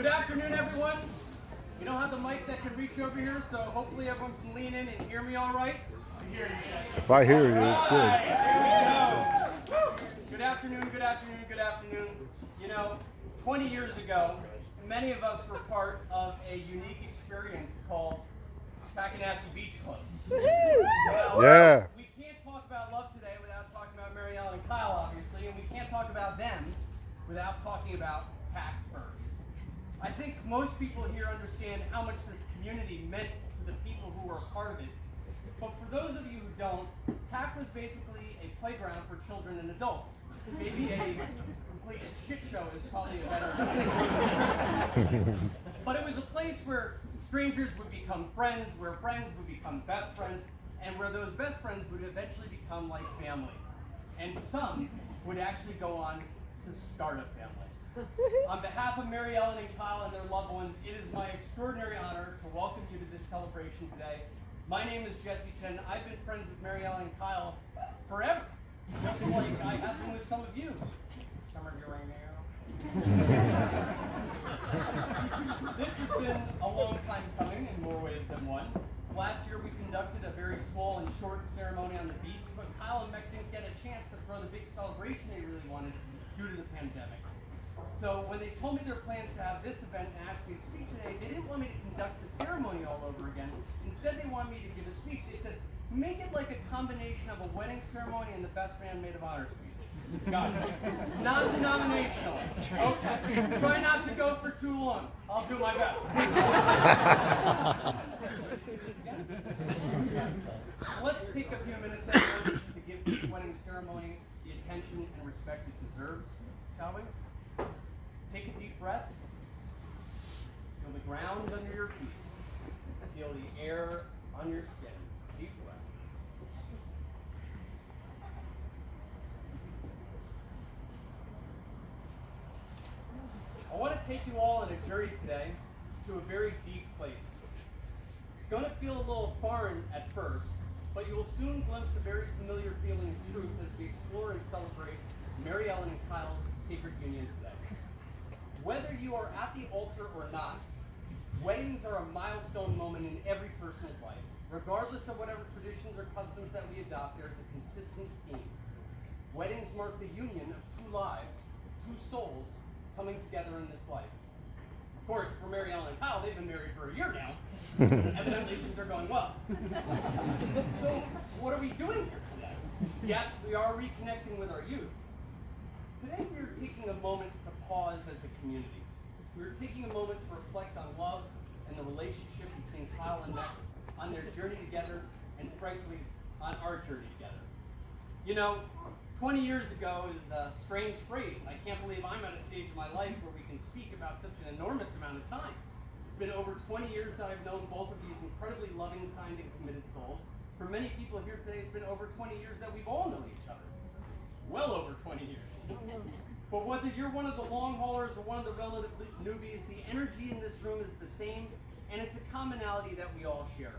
Good afternoon, everyone. We don't have the mic that can reach over here, so hopefully everyone can lean in and hear me all right. I hear you. If I hear you, it's good. There we go. Woo. Good afternoon, good afternoon, good afternoon. You know, 20 years ago, many of us were part of a unique experience called Tackanassie Beach Club. Yeah. We can't talk about love today without talking about Mary Ellen and Kyle, obviously, and we can't talk about them without talking about TAC first. I think most people here understand how much this community meant to the people who were a part of it. But for those of you who don't, TAC was basically a playground for children and adults. Maybe a complete shit show is probably a better way. But it was a place where strangers would become friends, where friends would become best friends, and where those best friends would eventually become like family. And some would actually go on to start a family. On behalf of Mary Ellen and Kyle and their loved ones, it is my extraordinary honor to welcome you to this celebration today. My name is Jesse Chen. I've been friends with Mary Ellen and Kyle forever, just like I have been with some of you. Some of you right now. This has been a long time coming in more ways than one. Last year we conducted a very small and short ceremony on the beach, but Kyle and Meg didn't get a chance to throw the big celebration they really wanted due to the pandemic. So when they told me their plans to have this event and asked me to speak today, they didn't want me to conduct the ceremony all over again. Instead, they wanted me to give a speech. They said, make it like a combination of a wedding ceremony and the best man maid of honor speech. Got it. Non-denominational. Okay. Try not to go for too long. I'll do my best. Let's take a few minutes everyone, to give this wedding ceremony the attention and respect it deserves, shall we? Take a deep breath. Feel the ground under your feet. Feel the air on your skin. Deep breath. I want to take you all on a journey today to a very deep place. It's going to feel a little foreign at first, but you will soon glimpse a very familiar feeling of truth as we explore and celebrate Mary Ellen and Kyle's sacred union today. Whether you are at the altar or not, weddings are a milestone moment in every person's life. Regardless of whatever traditions or customs that we adopt, there's a consistent theme. Weddings mark the union of two lives, two souls, coming together in this life. Of course, for Mary Ellen and Kyle, they've been married for a year now. Evidently, things are going well. So, what are we doing here today? Yes, we are reconnecting with our youth. Today, we are taking a moment to pause as a community. We are taking a moment to reflect on love and the relationship between Kyle and Meg, on their journey together, and frankly, on our journey together. You know, 20 years ago is a strange phrase. I can't believe I'm at a stage in my life where we can speak about such an enormous amount of time. It's been over 20 years that I've known both of these incredibly loving, kind, and committed souls. For many people here today, it's been over 20 years that we've all known each other. Well over 20 years. But whether you're one of the long haulers or one of the relative newbies, the energy in this room is the same, and it's a commonality that we all share.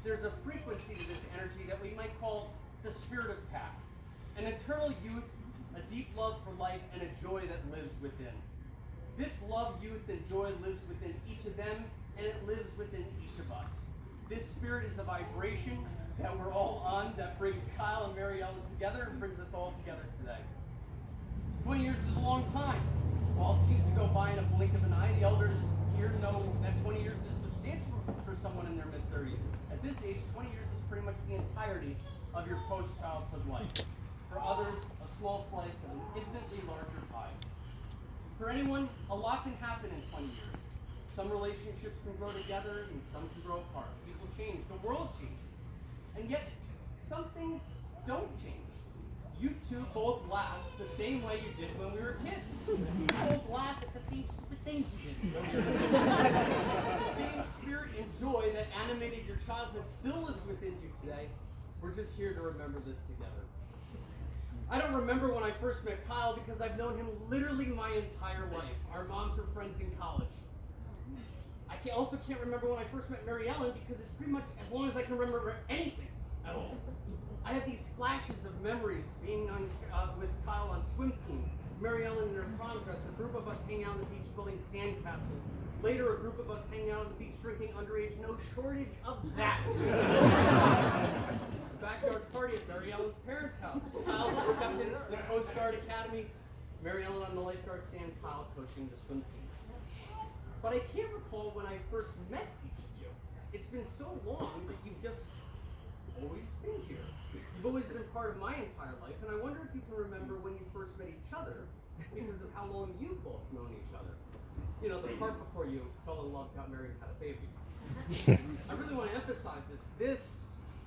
There's a frequency to this energy that we might call the spirit of TAC. An eternal youth, a deep love for life, and a joy that lives within. This love, youth, and joy lives within each of them, and it lives within each of us. This spirit is a vibration that we're all on that brings Kyle and Mary Ellen together and brings us all together today. 20 years is a long time. While it seems to go by in a blink of an eye, the elders here know that 20 years is substantial for someone in their mid-30s. At this age, 20 years is pretty much the entirety of your post-childhood life. For others, a small slice of an infinitely larger pie. For anyone, a lot can happen in 20 years. Some relationships can grow together and some can grow apart. People change, the world changes. And yet, some things don't change. You two both laugh the same way you did when we were kids. You both laugh at the same stupid things you did. The same spirit and joy that animated your childhood still lives within you today. We're just here to remember this together. I don't remember when I first met Kyle because I've known him literally my entire life. Our moms were friends in college. I also can't remember when I first met Mary Ellen because it's pretty much as long as I can remember anything at all. I have these flashes of memories being on with Kyle on swim team, Mary Ellen in her prom dress, a group of us hanging out on the beach building sandcastles, Later, a group of us hanging out on the beach drinking underage, no shortage of that. Backyard party at Mary Ellen's parents' house. Kyle's acceptance, the Coast Guard Academy, Mary Ellen on the lifeguard stand, Kyle coaching the swim team. But I can't recall when I first met each of you. It's been so long that you've just always been here. You've always been part of my entire life, and I wonder if you can remember when you first met each other because of how long you've both known each other. You know, the part before you fell in love, got married, and had a baby. I really want to emphasize this. This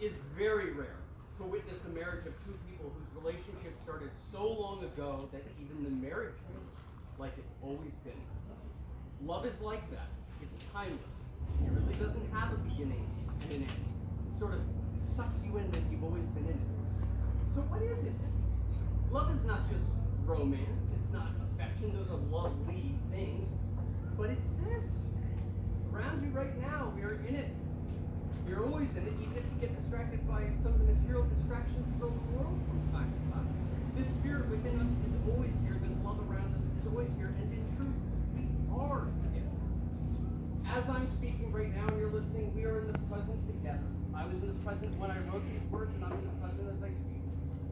is very rare to witness a marriage of two people whose relationship started so long ago that even the marriage feels like it's always been. Love is like that. It's timeless. It really doesn't have a beginning and an end. It sort of sucks you in that you've always been in it. So what is it? Love is not just romance. It's not affection. Those are lovely things. But it's this. Around you right now, we are in it. We are always in it, even if we get distracted by some of the material distractions of the world from time to time. This spirit within us is always here. This love around us is always here. And in truth, we are it. As I'm speaking right now and you're listening, we are in the present together. I was in the present when I wrote these words, and I'm in the present as I speak.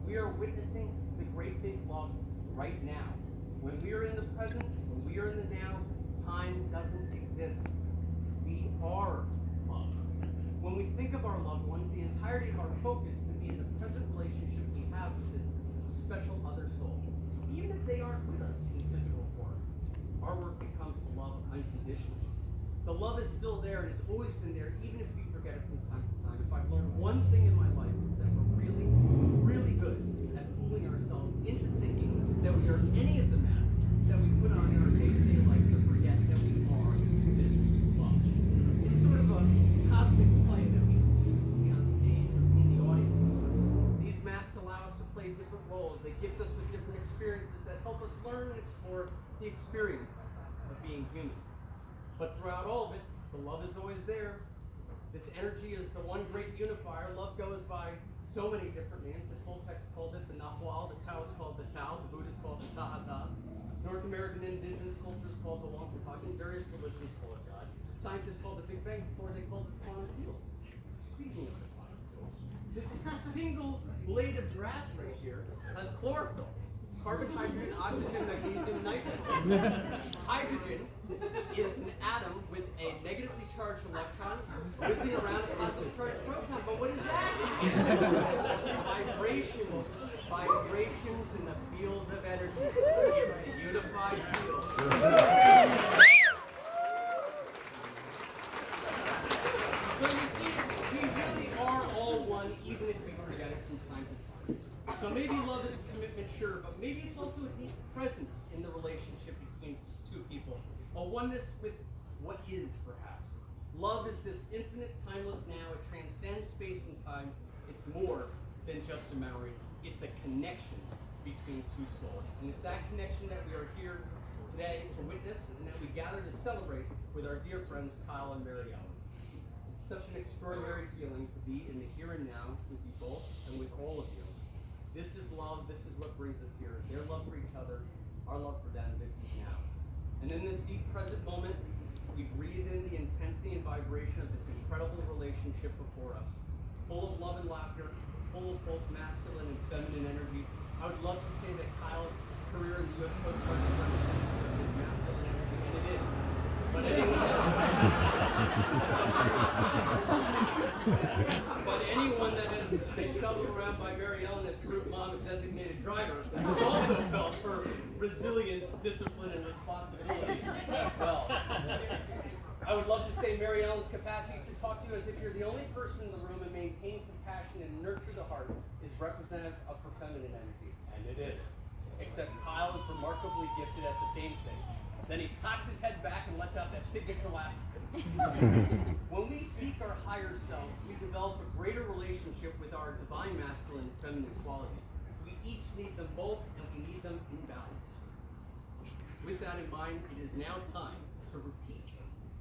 We are witnessing the great big love right now. When we are in the present, when we are in the now, time doesn't exist. We are love. When we think of our loved ones, the entirety of our focus can be in the present relationship we have with this special other soul. Even if they aren't with us in physical form, our work becomes to love unconditionally. The love is still there, and it's always been there, even if we forget it from time to time. If I've learned one thing in my life, is that we're really, really good at fooling ourselves into thinking that we are any of the masks that we put on in our day-to-day life to forget that we are this love. It's sort of a cosmic play that we choose to be on stage or in the audience. These masks allow us to play different roles. They gift us with different experiences that help us learn and explore the experience of being human. But throughout all of it, the love is always there. This energy is the one great unifier. Love goes by so many different names. The Toltecs called it the Nahual, the Taoists called the Tao, the Buddhists called it the Tahata. North American indigenous cultures called the Wampanoag, various religions call it God. Scientists called it the Big Bang before they called it quantum fields. Speaking of the quantum fields, this single blade of grass right here has chlorophyll. Carbon, hydrogen, oxygen, magnesium, nitrogen. Hydrogen is an atom with a negatively charged electron whizzing around a positively charged proton. But what is that? Vibrations. Vibrations in the field of energy. It's the unified field. So you see, we really are all one, even if we forget it from time to time. So maybe love is a commitment, sure, but maybe it's also a deep presence in the relationship between two people. A oneness with what is, perhaps. Love is this infinite, timeless now. It transcends space and time. It's more than just a memory. It's a connection between two souls. And it's that connection that we are here today to witness and that we gather to celebrate with our dear friends Kyle and Mary Ellen. It's such an extraordinary feeling to be in the here and now with you both and with all of you. This is love. This is what brings us here. Their love for each other, our love for them. This is now. And in this deep present moment, we breathe in the intensity and vibration of this incredible relationship before us. Full of love and laughter, full of both masculine and feminine energy. I would love to say that Kyle's career in the U.S. Coast Guard is masculine energy, and it is. But anyone that has been shuffled around by Mary Ellen as group mom and designated driver has also felt her resilience, discipline, and responsibility as well. I would love to say Mary Ellen's capacity to talk to you as if you're the only person in the room and maintain compassion and nurture the heart is representative of her feminine energy. And it is. Except Kyle is remarkably gifted at the same thing. Then he cocks his head back and lets out that signature laugh. When we seek our higher self, we develop a greater relationship with our divine masculine and feminine qualities. We each need them both, and we need them in balance. With that in mind, it is now time to repeat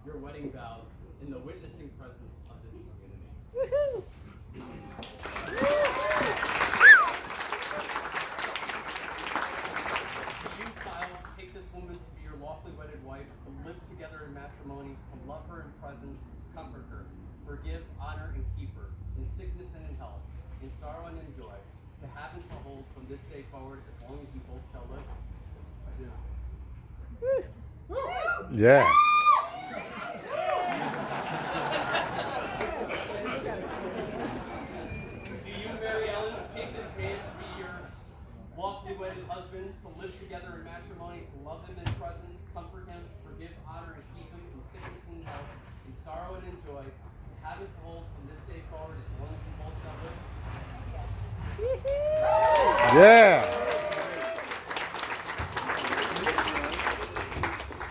your wedding vows in the witnessing presence of this community. Woohoo! You, Kyle, take this woman to be your lawfully wedded wife wife, to live together in matrimony, to love her in presence, comfort her, forgive, honor, and keep her, in sickness and in health, in sorrow and in joy, to have and to hold from this day forward as long as you both shall live. I do. Yeah. Do you, Mary Ellen, take this man to be your lawfully wedded husband, to live together in matrimony, to love him in presence, comfort him, forgive, honor, and keep him in sickness and health, in sorrow and in joy, to have and to hold from this day forward as long as you both shall live? Yeah.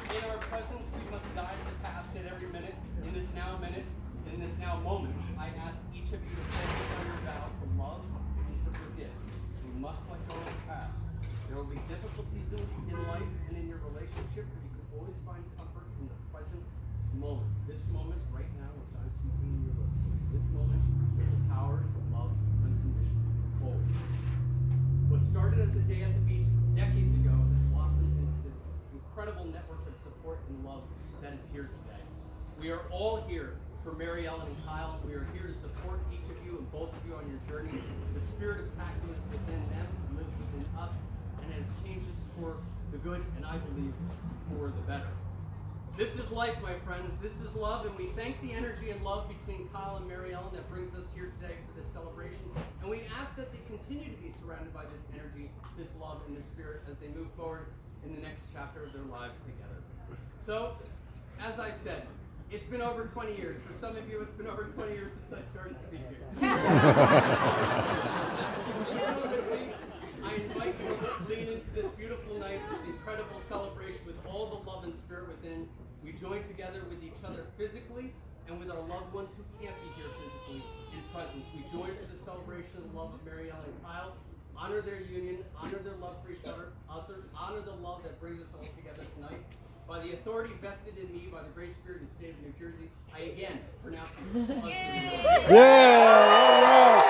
In our presence, we must die to the past at every minute, in this now minute, in this now moment. I ask each of you to focus on your vow to love and to forgive. We must let go of the past. There will be difficulties in life and in your relationship, but you can always find comfort in the present moment. This moment right now, which I'm speaking in your lips. This moment, there's the power to love unconditionally. Always. What started as a day at the beach decades ago has blossomed into this incredible network of support and love that is here today. We are all here for Mary Ellen and Kyle. We are here to support each of you and both of you on your journey. The spirit of Tacoma is within them, lives within us, and has changed us for the good, and I believe for the better. This is life, my friends. This is love, and we thank the energy and love between Kyle and Mary Ellen that brings us here today for this celebration. And we ask that they continue to be surrounded by this energy, this love, and this spirit as they move forward in the next chapter of their lives together. So, as I said, it's been over 20 years. For some of you, it's been over 20 years since I started speaking. I invite you to lean into this beautiful night, this incredible celebration with all the love and spirit within. We join together with each other physically and with our loved ones who can't be here physically in presence. We join for the celebration of the love of Mary Ellen and Kyle. Honor their union, honor their love for each other, honor the love that brings us all together tonight. By the authority vested in me by the Great Spirit and State of New Jersey, I again pronounce you husband and wife. Yeah. All right.